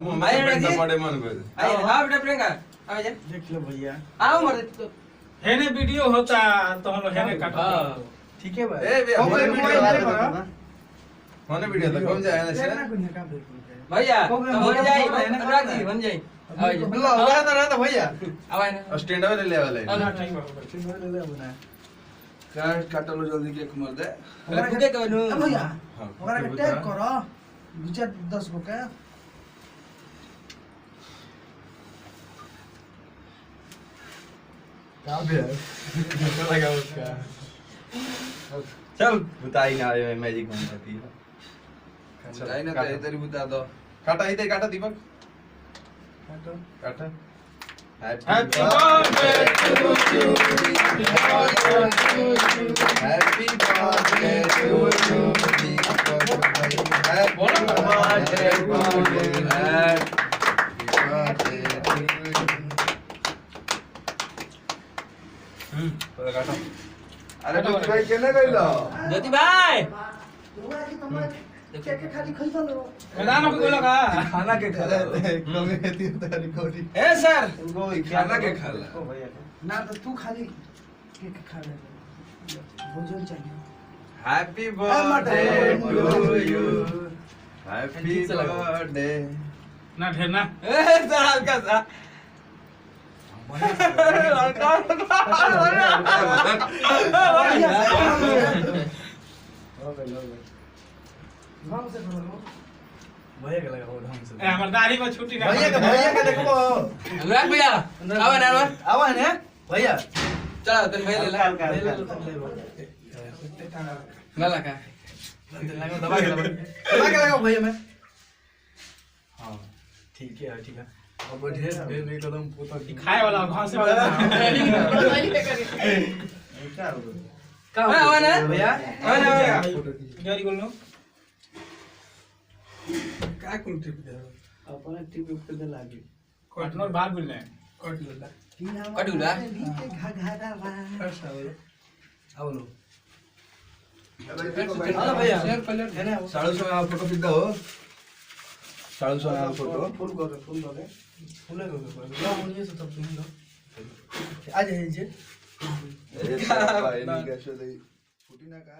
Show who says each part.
Speaker 1: बड़े मन को
Speaker 2: हाँ बेटा प्रियंका आ जा
Speaker 3: देख लो भैया
Speaker 2: आओ मर तो
Speaker 3: है ने वीडियो होता तो हम लोग है ने काटो
Speaker 4: ठीक है भाई
Speaker 1: ए
Speaker 3: होने
Speaker 1: वीडियो तक कौन जाए ना
Speaker 4: शेयर ना कुछ काम देख
Speaker 2: भैया बन जाई राजी बन जाई आओ जा
Speaker 4: अल्लाह रहता भैया
Speaker 2: आओ ना
Speaker 1: स्टैंड वाले ले वाले
Speaker 2: हां ठीक
Speaker 4: ठीक ले ले बना
Speaker 5: कार्ड काटलो जल्दी केक मर दे
Speaker 2: है खुदे कहनु
Speaker 4: भैया ओकरा के टैग करो विचार 10 गो का
Speaker 1: लगा उसका चल बताई ना मैजिक बन जाती है
Speaker 5: बताई ना तेरी बता दो
Speaker 1: काटा इधर काटा दीपक काटा
Speaker 3: happy birthday
Speaker 1: happy birthday to you happy birthday पूरा काटा
Speaker 5: अरे तो भाई केने गइलो
Speaker 2: ज्योति भाई
Speaker 4: के खाली खइसा लो
Speaker 3: मैदान में कोई लगा
Speaker 5: खाना के खा
Speaker 1: कमी रहती है तेरी कोरी
Speaker 2: ए सर
Speaker 5: खाना के खाला
Speaker 4: ओ भैया ना तो तू खाली केक खा ले भोजन चाहिए
Speaker 1: happy birthday to you happy birthday
Speaker 3: ना ढेर ना
Speaker 2: ए सर हल्का सा
Speaker 4: ढंग से करो
Speaker 1: भैया के लगा हो ढंग से
Speaker 3: ए हमर दाढ़ी को छुट्टी ना
Speaker 1: भैया के देखो
Speaker 2: अनुराग भैया आओ ना
Speaker 1: आवा ने भैया
Speaker 2: चलो तन भैया ले ला ला का
Speaker 1: दबा के लगाओ भैया मैं हां ठीक है अब ढेर एकदम पोता
Speaker 3: खाए वाला घास वाला
Speaker 1: क्या हो
Speaker 2: का आओ ना
Speaker 1: भैया
Speaker 2: आओ ना
Speaker 3: गाड़ी बोल लो
Speaker 4: का कुल ट्रिप दे अपना ट्रिप पे दे लागे
Speaker 3: कटनर बात बोल रहे
Speaker 4: कट लो
Speaker 2: कटुला
Speaker 4: घाघरा
Speaker 1: आओ लो
Speaker 4: हेलो भैया शेयर कर ले ना
Speaker 5: साड़ू से फोटो खींच दो साड़ू से फोटो
Speaker 4: फुल कर फुल कर लो मुझे से तब तुम लो आ जाइए
Speaker 5: ए बाबा इनका शो दे फुटी ना का